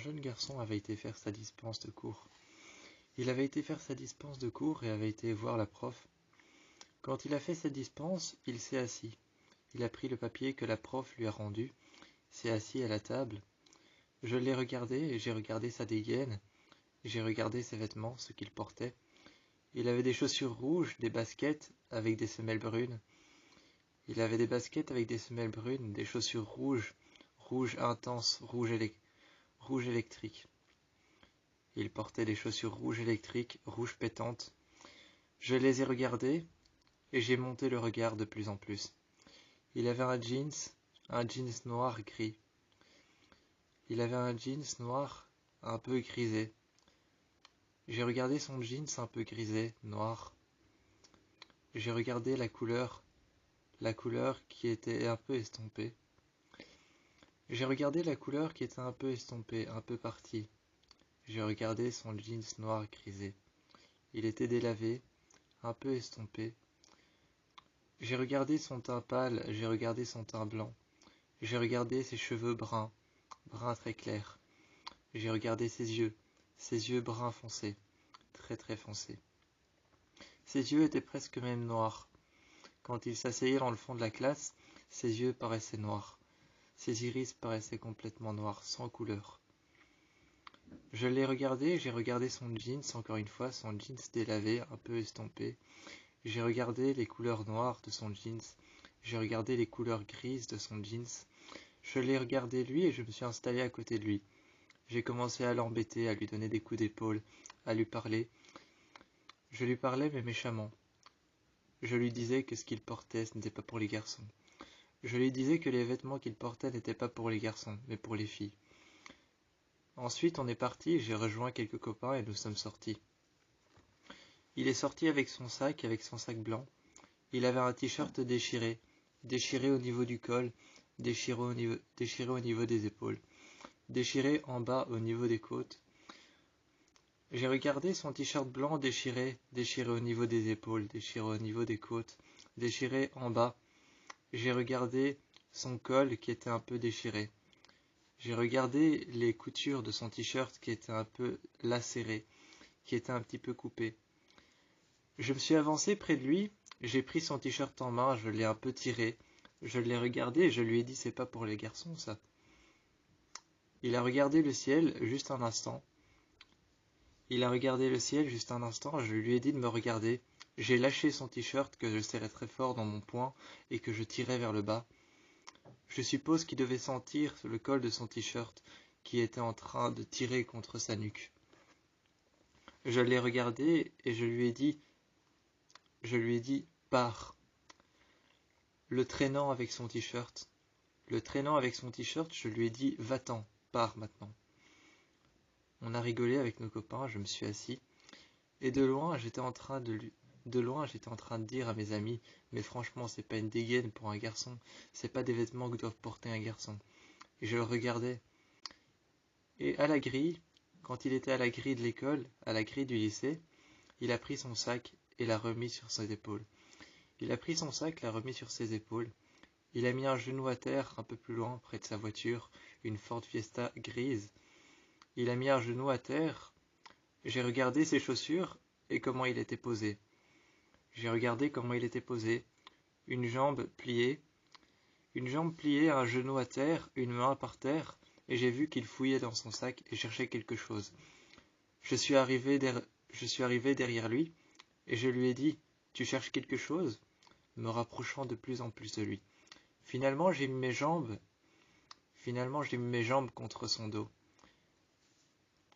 jeune garçon avait été faire sa dispense de cours. Il avait été faire sa dispense de cours et avait été voir la prof. Quand il a fait sa dispense, il s'est assis. Il a pris le papier que la prof lui a rendu, s'est assis à la table. Je l'ai regardé et j'ai regardé sa dégaine. J'ai regardé ses vêtements, ce qu'il portait. Il avait des chaussures rouges, des baskets avec des semelles brunes. Il avait des baskets avec des semelles brunes, des chaussures rouges, rouge intense, rouge électrique. Il portait des chaussures rouges électriques, rouges pétantes. Je les ai regardées et j'ai monté le regard de plus en plus. Il avait un jeans noir gris. Il avait un jeans noir un peu grisé. J'ai regardé son jeans un peu grisé, noir. J'ai regardé la couleur qui était un peu estompée. J'ai regardé la couleur qui était un peu estompée, un peu partie. J'ai regardé son jeans noir grisé. Il était délavé, un peu estompé. J'ai regardé son teint pâle, j'ai regardé son teint blanc. J'ai regardé ses cheveux bruns, bruns très clairs. J'ai regardé ses yeux bruns foncés, très très foncés. Ses yeux étaient presque même noirs. Quand il s'asseyait dans le fond de la classe, ses yeux paraissaient noirs. Ses iris paraissaient complètement noirs, sans couleur. Je l'ai regardé, j'ai regardé son jeans, encore une fois, son jeans délavé, un peu estompé. J'ai regardé les couleurs noires de son jeans. J'ai regardé les couleurs grises de son jeans. Je l'ai regardé lui et je me suis installé à côté de lui. J'ai commencé à l'embêter, à lui donner des coups d'épaule, à lui parler. Je lui parlais mais méchamment. Je lui disais que ce qu'il portait, ce n'était pas pour les garçons. Je lui disais que les vêtements qu'il portait n'étaient pas pour les garçons, mais pour les filles. Ensuite, on est parti, j'ai rejoint quelques copains et nous sommes sortis. Il est sorti avec son sac blanc. Il avait un t-shirt déchiré, déchiré au niveau du col, déchiré au niveau des épaules, déchiré en bas au niveau des côtes. J'ai regardé son t-shirt blanc déchiré, déchiré au niveau des épaules, déchiré au niveau des côtes, déchiré en bas. J'ai regardé son col qui était un peu déchiré. J'ai regardé les coutures de son t-shirt qui étaient un peu lacérées, qui étaient un petit peu coupées. Je me suis avancé près de lui, j'ai pris son t-shirt en main, je l'ai un peu tiré. Je l'ai regardé et je lui ai dit c'est pas pour les garçons ça. Il a regardé le ciel juste un instant. Il a regardé le ciel juste un instant, je lui ai dit de me regarder. J'ai lâché son t-shirt que je serrais très fort dans mon poing et que je tirais vers le bas. Je suppose qu'il devait sentir le col de son t-shirt qui était en train de tirer contre sa nuque. Je l'ai regardé et je lui ai dit pars. Le traînant avec son t-shirt, je lui ai dit va-t'en, pars maintenant. On a rigolé avec nos copains, je me suis assis. Et de loin, j'étais en train de dire à mes amis, mais franchement, c'est pas une dégaine pour un garçon, c'est pas des vêtements que doit porter un garçon. Et je le regardais. Et à la grille, quand il était à la grille de l'école, à la grille du lycée, il a pris son sac et l'a remis sur ses épaules. Il a mis un genou à terre un peu plus loin, près de sa voiture, une Ford Fiesta grise. Il a mis un genou à terre. J'ai regardé ses chaussures et comment il était posé. Une jambe pliée, un genou à terre, une main par terre, et j'ai vu qu'il fouillait dans son sac et cherchait quelque chose. Je suis arrivé derrière lui et je lui ai dit « Tu cherches quelque chose ?» me rapprochant de plus en plus de lui. Finalement, j'ai mis mes jambes contre son dos.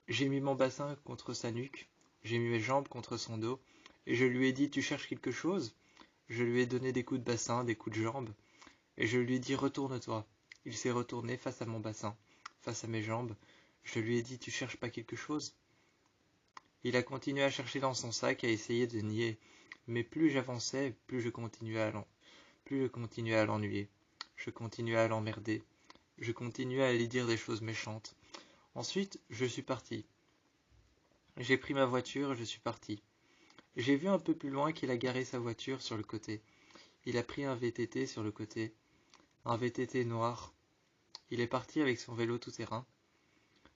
J'ai mis mon bassin contre sa nuque, j'ai mis mes jambes contre son dos, et je lui ai dit « Tu cherches quelque chose ?» Je lui ai donné des coups de bassin, des coups de jambes, et je lui ai dit « Retourne-toi ». Il s'est retourné face à mon bassin, face à mes jambes. Je lui ai dit « Tu cherches pas quelque chose ?» Il a continué à chercher dans son sac, à essayer de nier, mais plus j'avançais, plus je continuais à l'ennuyer. Je continuais à l'emmerder. Je continuais à lui dire des choses méchantes. Ensuite, je suis parti. J'ai pris ma voiture et je suis parti. J'ai vu un peu plus loin qu'il a garé sa voiture sur le côté. Il a pris un VTT sur le côté. Un VTT noir. Il est parti avec son vélo tout-terrain.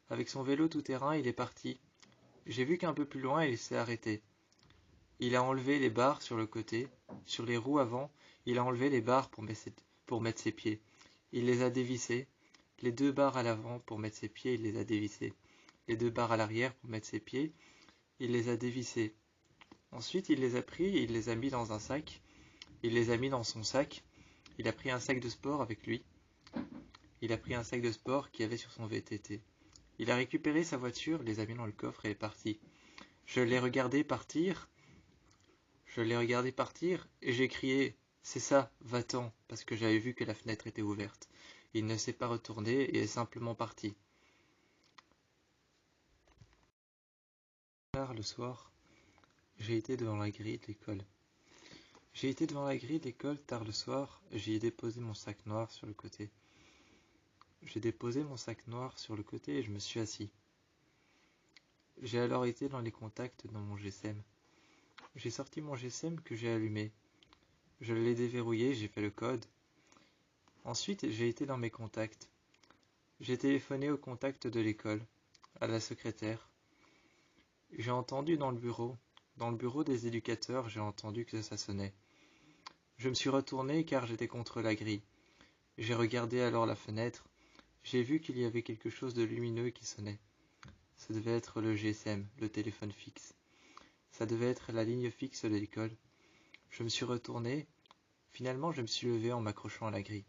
Avec son vélo tout-terrain, il est parti. J'ai vu qu'un peu plus loin, il s'est arrêté. Il a enlevé les barres sur le côté, sur les roues avant, il a enlevé les barres pour mettre ses pieds. Il les a dévissées. Les 2 barres à l'avant pour mettre ses pieds, il les a dévissées. Les 2 barres à l'arrière pour mettre ses pieds, il les a dévissées. Ensuite, il les a pris et il les a mis dans un sac. Il les a mis dans son sac. Il a pris un sac de sport avec lui. Il a pris un sac de sport qu'il y avait sur son VTT. Il a récupéré sa voiture, les a mis dans le coffre et est parti. Je l'ai regardé partir. Et j'ai crié « C'est ça, va-t'en » parce que j'avais vu que la fenêtre était ouverte. Il ne s'est pas retourné et est simplement parti. Tard le soir, j'ai été devant la grille de l'école. Tard le soir, j'y ai déposé mon sac noir sur le côté. J'ai déposé mon sac noir sur le côté et je me suis assis. J'ai alors été dans les contacts dans mon GSM. J'ai sorti mon GSM que j'ai allumé. Je l'ai déverrouillé, j'ai fait le code. Ensuite, j'ai été dans mes contacts. J'ai téléphoné au contact de l'école, à la secrétaire. J'ai entendu dans le bureau des éducateurs, j'ai entendu que ça sonnait. Je me suis retourné car j'étais contre la grille. J'ai regardé alors la fenêtre. J'ai vu qu'il y avait quelque chose de lumineux qui sonnait. Ça devait être le GSM, le téléphone fixe. Ça devait être la ligne fixe de l'école. Je me suis retourné. Finalement, je me suis levé en m'accrochant à la grille.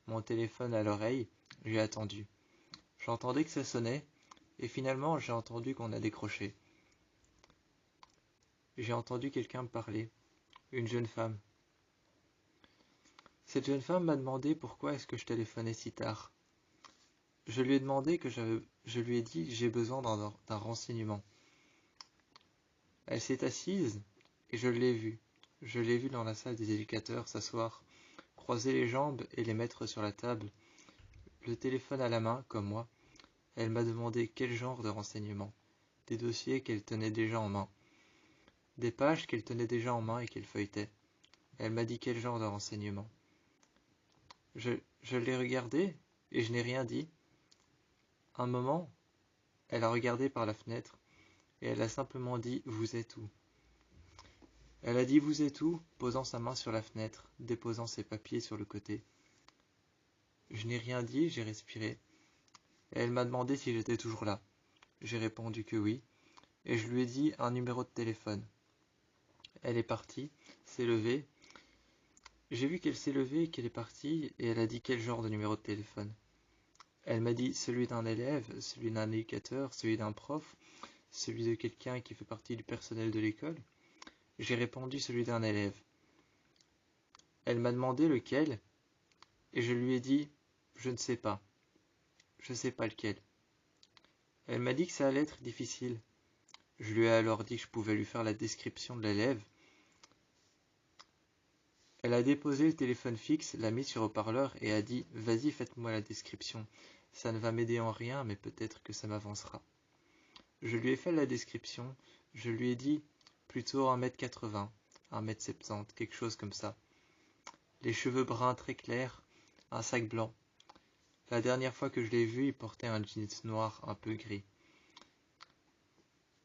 Mon téléphone à l'oreille, j'ai attendu. J'entendais que ça sonnait, et finalement, j'ai entendu qu'on a décroché. J'ai entendu quelqu'un me parler, une jeune femme. Cette jeune femme m'a demandé pourquoi est-ce que je téléphonais si tard. Je lui ai demandé je lui ai dit j'ai besoin d'un renseignement. Elle s'est assise et je l'ai vue. Je l'ai vue dans la salle des éducateurs s'asseoir, croiser les jambes et les mettre sur la table, le téléphone à la main, comme moi. Elle m'a demandé quel genre de renseignements, des dossiers qu'elle tenait déjà en main, des pages qu'elle tenait déjà en main et qu'elle feuilletait. Elle m'a dit quel genre de renseignements. Je l'ai regardée et je n'ai rien dit. Un moment, elle a regardé par la fenêtre et elle a simplement dit « Vous êtes où ?» Elle a dit « Vous êtes où ?» posant sa main sur la fenêtre, déposant ses papiers sur le côté. Je n'ai rien dit, j'ai respiré. Et elle m'a demandé si j'étais toujours là. J'ai répondu que oui, et je lui ai dit un numéro de téléphone. Elle est partie, s'est levée. J'ai vu qu'elle s'est levée et qu'elle est partie, et elle a dit quel genre de numéro de téléphone. Elle m'a dit celui d'un élève, celui d'un éducateur, celui d'un prof, celui de quelqu'un qui fait partie du personnel de l'école. J'ai répondu celui d'un élève. Elle m'a demandé lequel, et je lui ai dit je ne sais pas. Je ne sais pas lequel. Elle m'a dit que ça allait être difficile. Je lui ai alors dit que je pouvais lui faire la description de l'élève. Elle a déposé le téléphone fixe, l'a mis sur haut-parleur et a dit « Vas-y, faites-moi la description. Ça ne va m'aider en rien, mais peut-être que ça m'avancera. » Je lui ai fait la description. Je lui ai dit plutôt 1m80, 1m70, quelque chose comme ça. Les cheveux bruns très clairs, un sac blanc. La dernière fois que je l'ai vu, il portait un jeans noir un peu gris.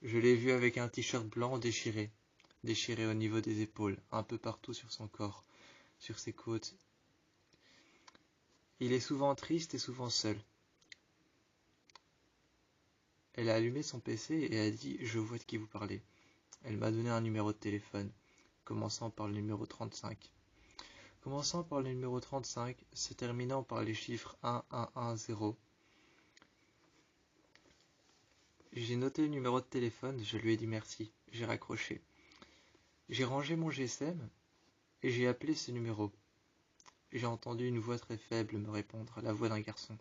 Je l'ai vu avec un t-shirt blanc déchiré au niveau des épaules, un peu partout sur son corps, sur ses côtes. Il est souvent triste et souvent seul. Elle a allumé son PC et a dit « Je vois de qui vous parlez ». Elle m'a donné un numéro de téléphone, commençant par le numéro 35. Commençant par le numéro 35, se terminant par les chiffres 1110. J'ai noté le numéro de téléphone, je lui ai dit merci, j'ai raccroché. J'ai rangé mon GSM et j'ai appelé ce numéro. J'ai entendu une voix très faible me répondre, la voix d'un garçon.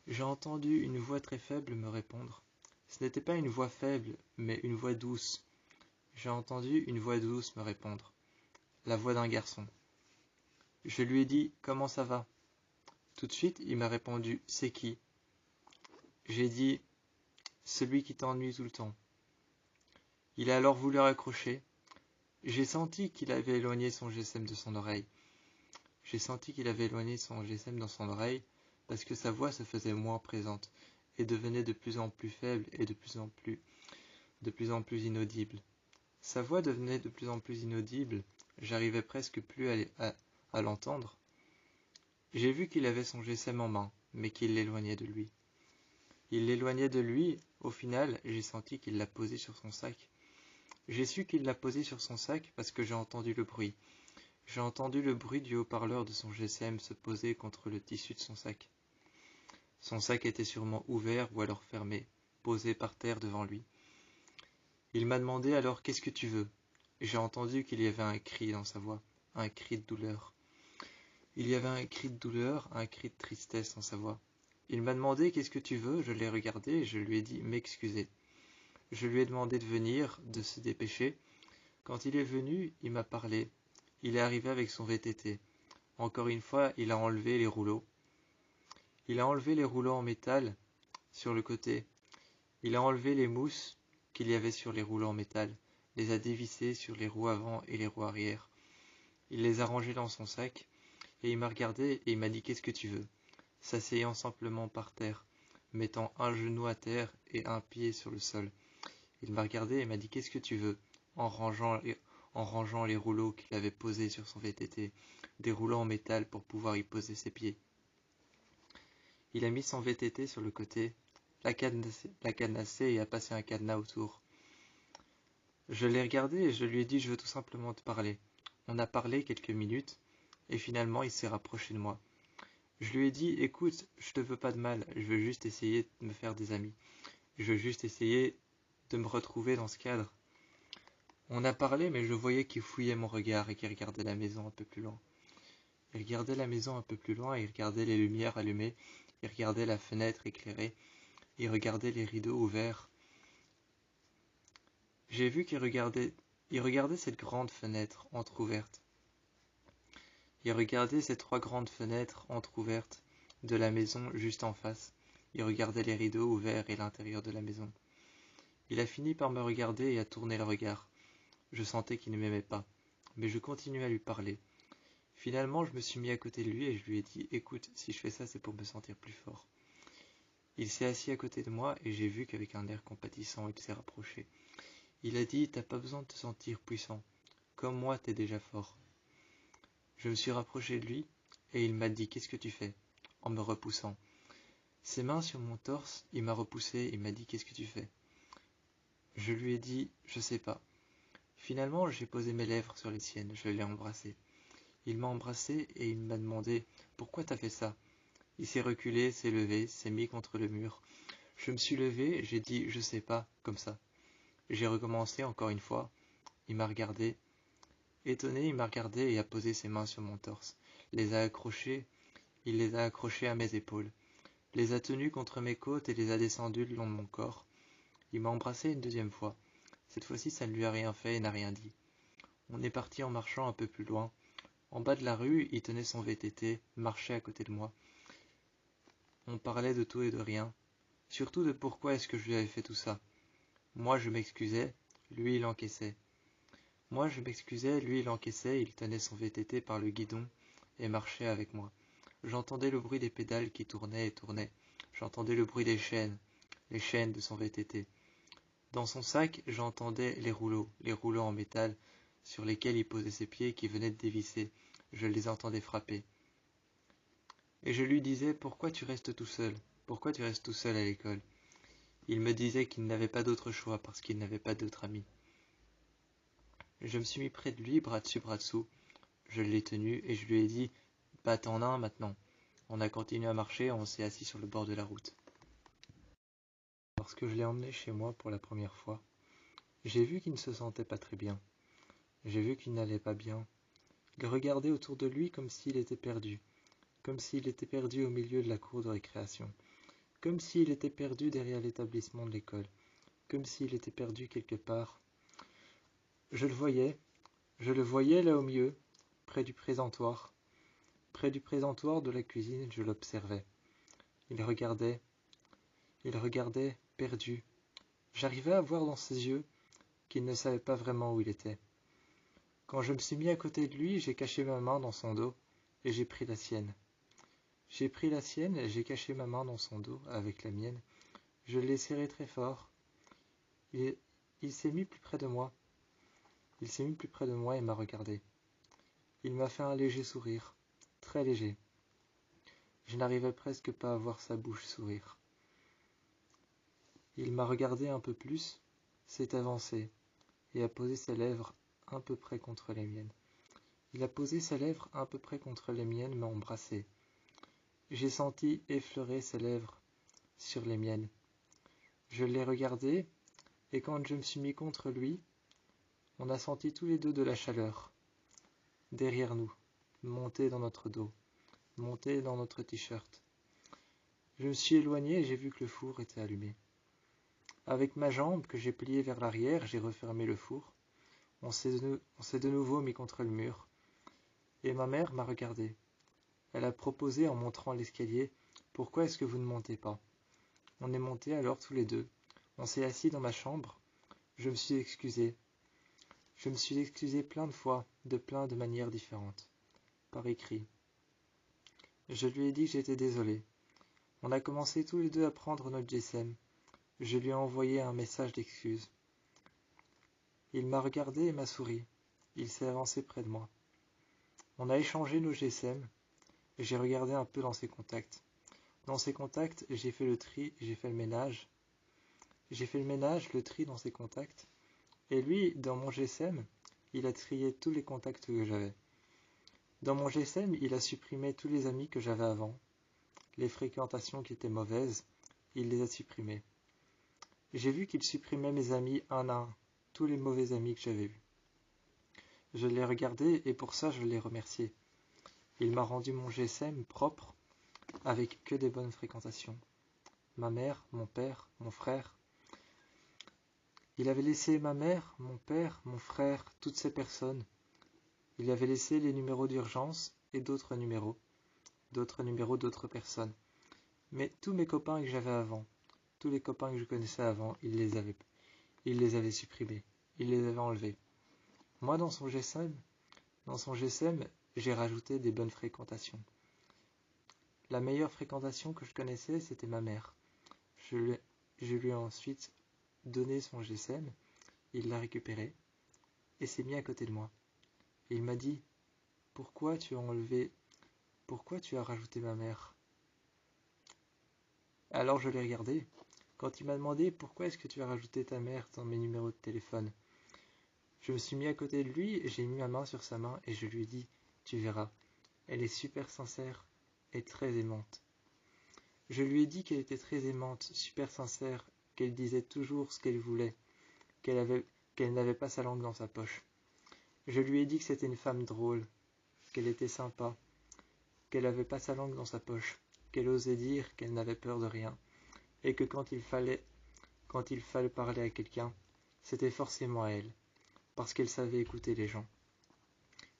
J'ai entendu une voix très faible me répondre. Ce n'était pas une voix faible, mais une voix douce. J'ai entendu une voix douce me répondre, la voix d'un garçon. Je lui ai dit « Comment ça va ?» Tout de suite, il m'a répondu « C'est qui ?» J'ai dit « Celui qui t'ennuie tout le temps. » Il a alors voulu raccrocher. J'ai senti qu'il avait éloigné son GSM de son oreille. J'ai senti qu'il avait éloigné son GSM dans son oreille parce que sa voix se faisait moins présente et devenait de plus en plus faible et de plus en plus inaudible. Sa voix devenait de plus en plus inaudible, j'arrivais presque plus à l'entendre. J'ai vu qu'il avait son GSM en main, mais qu'il l'éloignait de lui. Il l'éloignait de lui, au final, j'ai senti qu'il l'a posé sur son sac. J'ai su qu'il l'a posé sur son sac parce que j'ai entendu le bruit. J'ai entendu le bruit du haut-parleur de son GSM se poser contre le tissu de son sac. Son sac était sûrement ouvert ou alors fermé, posé par terre devant lui. Il m'a demandé alors « Qu'est-ce que tu veux ?» J'ai entendu qu'il y avait un cri dans sa voix, un cri de douleur. Il y avait un cri de douleur, un cri de tristesse dans sa voix. Il m'a demandé « Qu'est-ce que tu veux ?» Je l'ai regardé et je lui ai dit « M'excuser ». Je lui ai demandé de venir, de se dépêcher. Quand il est venu, il m'a parlé. Il est arrivé avec son VTT. Encore une fois, il a enlevé les rouleaux. Il a enlevé les rouleaux en métal sur le côté. Il a enlevé les mousses qu'il y avait sur les rouleaux en métal, les a dévissés sur les roues avant et les roues arrière. Il les a rangés dans son sac, et il m'a regardé et il m'a dit « Qu'est-ce que tu veux ?» S'asseyant simplement par terre, mettant un genou à terre et un pied sur le sol. Il m'a regardé et m'a dit « Qu'est-ce que tu veux ?» en rangeant les rouleaux qu'il avait posés sur son VTT, des rouleaux en métal pour pouvoir y poser ses pieds. Il a mis son VTT sur le côté, l'a cadenassé et a passé un cadenas autour. Je l'ai regardé et je lui ai dit « Je veux tout simplement te parler ». On a parlé quelques minutes et finalement il s'est rapproché de moi. Je lui ai dit « Écoute, je te veux pas de mal, je veux juste essayer de me faire des amis. Je veux juste essayer de me retrouver dans ce cadre. » On a parlé mais je voyais qu'il fouillait mon regard et qu'il regardait la maison un peu plus loin. Il regardait la maison un peu plus loin, il regardait les lumières allumées, il regardait la fenêtre éclairée, il regardait les rideaux ouverts. J'ai vu qu'il regardait cette grande fenêtre entr'ouverte. Il regardait ces 3 grandes fenêtres entr'ouvertes de la maison juste en face. Il regardait les rideaux ouverts et l'intérieur de la maison. Il a fini par me regarder et a tourné le regard. Je sentais qu'il ne m'aimait pas, mais je continuais à lui parler. Finalement, je me suis mis à côté de lui et je lui ai dit « Écoute, si je fais ça, c'est pour me sentir plus fort. » Il s'est assis à côté de moi et j'ai vu qu'avec un air compatissant, il s'est rapproché. Il a dit « T'as pas besoin de te sentir puissant. Comme moi, t'es déjà fort. » Je me suis rapproché de lui et il m'a dit « Qu'est-ce que tu fais ?» en me repoussant. Ses mains sur mon torse, il m'a repoussé et il m'a dit « Qu'est-ce que tu fais ?» Je lui ai dit « Je sais pas. » Finalement, j'ai posé mes lèvres sur les siennes, je l'ai embrassé. Il m'a embrassé et il m'a demandé « Pourquoi t'as fait ça ?» Il s'est reculé, s'est levé, s'est mis contre le mur. Je me suis levé, j'ai dit « Je sais pas » comme ça. J'ai recommencé encore une fois. Il m'a regardé. Étonné, il m'a regardé et a posé ses mains sur mon torse. Il les a accrochées à mes épaules. Les a tenues contre mes côtes et les a descendues le long de mon corps. Il m'a embrassé une deuxième fois. Cette fois-ci, ça ne lui a rien fait et n'a rien dit. On est parti en marchant un peu plus loin. En bas de la rue, il tenait son VTT, marchait à côté de moi. On parlait de tout et de rien, surtout de pourquoi est-ce que je lui avais fait tout ça. Moi, je m'excusais, lui, il encaissait. Moi, je m'excusais, lui, il encaissait, il tenait son VTT par le guidon et marchait avec moi. J'entendais le bruit des pédales qui tournaient et tournaient. J'entendais le bruit des chaînes de son VTT. Dans son sac, j'entendais les rouleaux en métal sur lesquels il posait ses pieds qui venaient de dévisser. Je les entendais frapper. Et je lui disais « Pourquoi tu restes tout seul ? Pourquoi tu restes tout seul à l'école ?» Il me disait qu'il n'avait pas d'autre choix parce qu'il n'avait pas d'autres amis. Je me suis mis près de lui, bras dessus, bras dessous. Je l'ai tenu et je lui ai dit « Bah t'en as un maintenant. » On a continué à marcher, on s'est assis sur le bord de la route. Lorsque je l'ai emmené chez moi pour la première fois, j'ai vu qu'il ne se sentait pas très bien. J'ai vu qu'il n'allait pas bien. Il regardait autour de lui comme s'il était perdu au milieu de la cour de récréation, comme s'il était perdu derrière l'établissement de l'école, comme s'il était perdu quelque part. Je le voyais là au milieu, près du présentoir de la cuisine, je l'observais. Il regardait, perdu. J'arrivais à voir dans ses yeux qu'il ne savait pas vraiment où il était. Quand je me suis mis à côté de lui, j'ai caché ma main dans son dos et j'ai pris la sienne. J'ai caché ma main dans son dos avec la mienne. Je l'ai serré très fort. Il s'est mis plus près de moi. Il s'est mis plus près de moi et m'a regardé. Il m'a fait un léger sourire, très léger. Je n'arrivais presque pas à voir sa bouche sourire. Il m'a regardé un peu plus, s'est avancé et a posé ses lèvres un peu près contre les miennes. Il a posé ses lèvres un peu près contre les miennes, m'a embrassé. J'ai senti effleurer ses lèvres sur les miennes. Je l'ai regardé, et quand je me suis mis contre lui, on a senti tous les deux de la chaleur, derrière nous, monter dans notre dos, monter dans notre t-shirt. Je me suis éloigné et j'ai vu que le four était allumé. Avec ma jambe que j'ai pliée vers l'arrière, j'ai refermé le four. On s'est de nouveau mis contre le mur, et ma mère m'a regardé. Elle a proposé en montrant l'escalier, « Pourquoi est-ce que vous ne montez pas ?» On est montés alors tous les deux. On s'est assis dans ma chambre. Je me suis excusé. Je me suis excusé plein de fois, de plein de manières différentes, par écrit. Je lui ai dit que j'étais désolé. On a commencé tous les deux à prendre notre GSM. Je lui ai envoyé un message d'excuse. Il m'a regardé et m'a souri. Il s'est avancé près de moi. On a échangé nos GSM et j'ai regardé un peu dans ses contacts. Dans ses contacts, j'ai fait le tri, j'ai fait le ménage. J'ai fait le ménage, le tri dans ses contacts. Et lui, dans mon GSM, il a trié tous les contacts que j'avais. Dans mon GSM, il a supprimé tous les amis que j'avais avant. Les fréquentations qui étaient mauvaises, il les a supprimées. J'ai vu qu'il supprimait mes amis un à un, tous les mauvais amis que j'avais eus. Je l'ai regardé et pour ça je l'ai remercié. Il m'a rendu mon GSM propre, avec que des bonnes fréquentations. Ma mère, mon père, mon frère. Il avait laissé ma mère, mon père, mon frère, toutes ces personnes. Il avait laissé les numéros d'urgence et d'autres numéros d'autres personnes. Mais tous mes copains que j'avais avant, tous les copains que je connaissais avant, il les avait supprimés, il les avait enlevés. Moi, dans son GSM, j'ai rajouté des bonnes fréquentations. La meilleure fréquentation que je connaissais, c'était ma mère. Je lui ai ensuite donné son GSM, il l'a récupéré et s'est mis à côté de moi. Et il m'a dit, pourquoi tu as rajouté ma mère? Alors je l'ai regardé. Quand il m'a demandé pourquoi est-ce que tu as rajouté ta mère dans mes numéros de téléphone, je me suis mis à côté de lui, j'ai mis ma main sur sa main et je lui ai dit, tu verras, elle est super sincère et très aimante. Je lui ai dit qu'elle était très aimante, super sincère, qu'elle disait toujours ce qu'elle voulait, qu'elle n'avait pas sa langue dans sa poche. Je lui ai dit que c'était une femme drôle, qu'elle était sympa, qu'elle n'avait pas sa langue dans sa poche, qu'elle osait dire qu'elle n'avait peur de rien, et que quand il fallait parler à quelqu'un, c'était forcément à elle, parce qu'elle savait écouter les gens.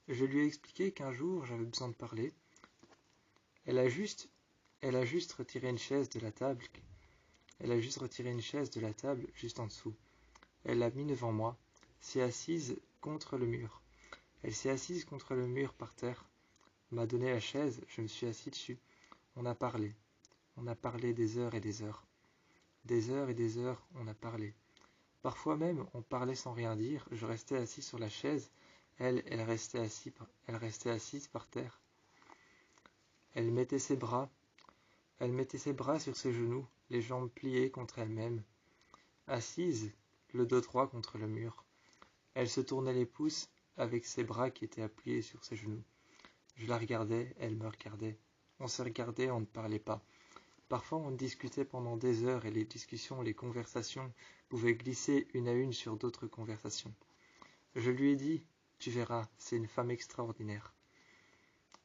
Je lui ai expliqué qu'un jour j'avais besoin de parler. Elle a juste retiré une chaise de la table. Elle a juste retiré une chaise de la table juste en dessous. Elle l'a mis devant moi, s'est assise contre le mur. Elle s'est assise contre le mur par terre, m'a donné la chaise, je me suis assis dessus. On a parlé. On a parlé des heures et des heures. Des heures et des heures, on a parlé. Parfois même, on parlait sans rien dire. Je restais assis sur la chaise. Elle restait assise par terre. Elle mettait ses bras sur ses genoux, les jambes pliées contre elle-même. Assise, le dos droit contre le mur. Elle se tournait les pouces avec ses bras qui étaient appuyés sur ses genoux. Je la regardais, elle me regardait. On se regardait, on ne parlait pas. Parfois on discutait pendant des heures et les discussions, les conversations pouvaient glisser une à une sur d'autres conversations. Je lui ai dit, tu verras, c'est une femme extraordinaire.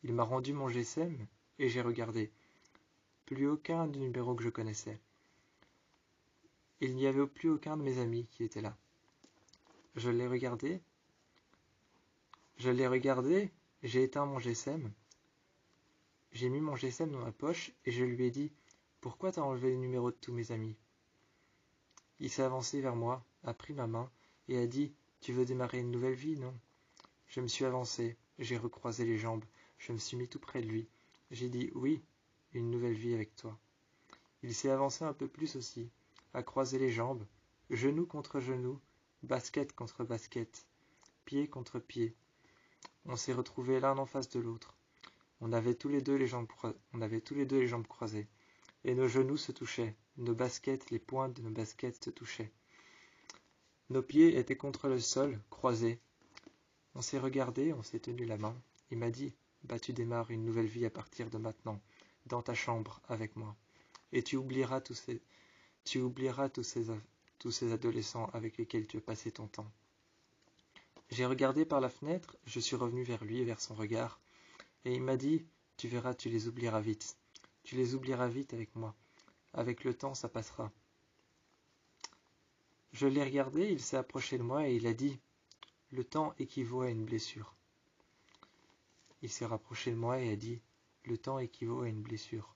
Il m'a rendu mon GSM et j'ai regardé. Plus aucun des numéros que je connaissais. Il n'y avait plus aucun de mes amis qui était là. Je l'ai regardé, j'ai éteint mon GSM, j'ai mis mon GSM dans ma poche et je lui ai dit « Pourquoi t'as enlevé les numéros de tous mes amis ?» Il s'est avancé vers moi, a pris ma main et a dit « Tu veux démarrer une nouvelle vie, non ?» Je me suis avancé, j'ai recroisé les jambes, je me suis mis tout près de lui. J'ai dit « Oui, une nouvelle vie avec toi. » Il s'est avancé un peu plus aussi. à croiser les jambes, genou contre genou, basket contre basket, pied contre pied. On s'est retrouvés l'un en face de l'autre. On avait tous les deux les jambes croisées, et nos genoux se touchaient, nos baskets, les pointes de nos baskets se touchaient. Nos pieds étaient contre le sol, croisés. On s'est regardés, on s'est tenu la main. Il m'a dit, bah tu démarres une nouvelle vie à partir de maintenant, dans ta chambre, avec moi. Et tu oublieras tous ces adolescents avec lesquels tu as passé ton temps. J'ai regardé par la fenêtre, je suis revenu vers lui et vers son regard, et il m'a dit, tu verras, tu les oublieras vite. Tu les oublieras vite avec moi. Avec le temps, ça passera. Je l'ai regardé, il s'est approché de moi et il a dit, le temps équivaut à une blessure. Il s'est rapproché de moi et a dit, le temps équivaut à une blessure.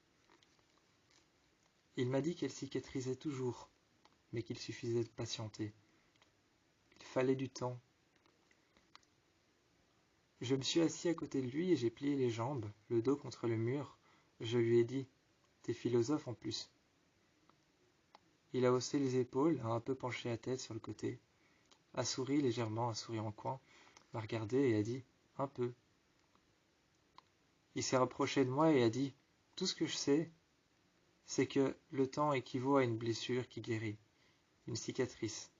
Il m'a dit qu'elle cicatrisait toujours, mais qu'il suffisait de patienter. Il fallait du temps. Je me suis assis à côté de lui et j'ai plié les jambes, le dos contre le mur. Je lui ai dit, t'es philosophe en plus. Il a haussé les épaules, a un peu penché la tête sur le côté, a souri légèrement, a souri en coin, m'a regardé et a dit, un peu. Il s'est rapproché de moi et a dit, tout ce que je sais, c'est que le temps équivaut à une blessure qui guérit, une cicatrice.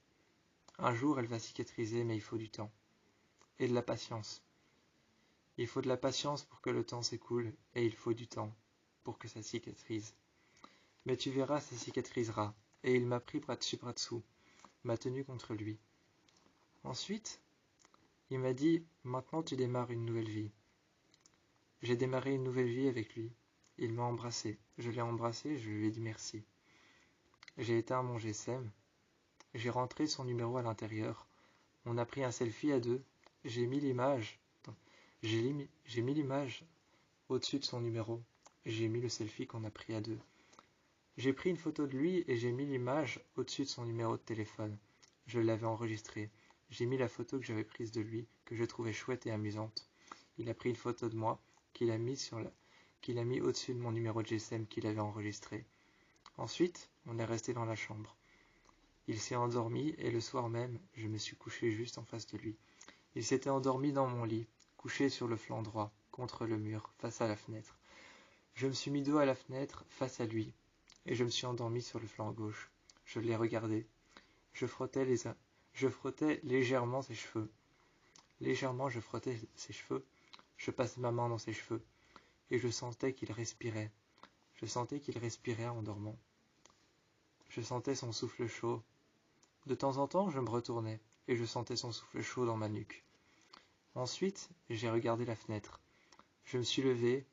Un jour, elle va cicatriser, mais il faut du temps. Et de la patience. Il faut de la patience pour que le temps s'écoule, et il faut du temps pour que ça cicatrise. Mais tu verras, ça cicatrisera. Et il m'a pris bras dessus, bras dessous, m'a tenu contre lui. Ensuite, il m'a dit, maintenant tu démarres une nouvelle vie. J'ai démarré une nouvelle vie avec lui. Il m'a embrassé. Je l'ai embrassé, je lui ai dit merci. J'ai éteint mon GSM. J'ai rentré son numéro à l'intérieur. On a pris un selfie à deux. J'ai mis l'image. J'ai mis l'image au-dessus de son numéro. J'ai mis le selfie qu'on a pris à deux. J'ai pris une photo de lui et j'ai mis l'image au-dessus de son numéro de téléphone. Je l'avais enregistré. J'ai mis la photo que j'avais prise de lui, que je trouvais chouette et amusante. Il a pris une photo de moi qu'il a mis au-dessus de mon numéro de GSM qu'il avait enregistré. Ensuite, on est resté dans la chambre. Il s'est endormi et le soir même, je me suis couché juste en face de lui. Il s'était endormi dans mon lit, couché sur le flanc droit, contre le mur, face à la fenêtre. Je me suis mis dos à la fenêtre, face à lui, et je me suis endormi sur le flanc gauche. Je l'ai regardé. Je frottais légèrement ses cheveux. Légèrement, je frottais ses cheveux. Je passais ma main dans ses cheveux, et je sentais qu'il respirait. Je sentais qu'il respirait en dormant. Je sentais son souffle chaud. De temps en temps, je me retournais, et je sentais son souffle chaud dans ma nuque. Ensuite, j'ai regardé la fenêtre. Je me suis levé,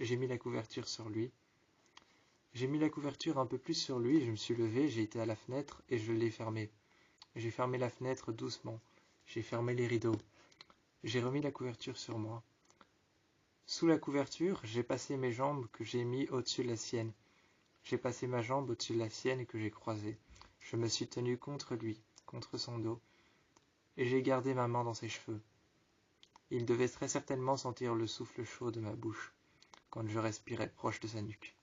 j'ai mis la couverture sur lui. J'ai mis la couverture un peu plus sur lui, je me suis levé, j'ai été à la fenêtre et je l'ai fermée. J'ai fermé la fenêtre doucement. J'ai fermé les rideaux. J'ai remis la couverture sur moi. Sous la couverture, j'ai passé mes jambes que j'ai mis au-dessus de la sienne. J'ai passé ma jambe au-dessus de la sienne et que j'ai croisée. Je me suis tenu contre lui, contre son dos, et j'ai gardé ma main dans ses cheveux. Il devait très certainement sentir le souffle chaud de ma bouche, quand je respirais proche de sa nuque.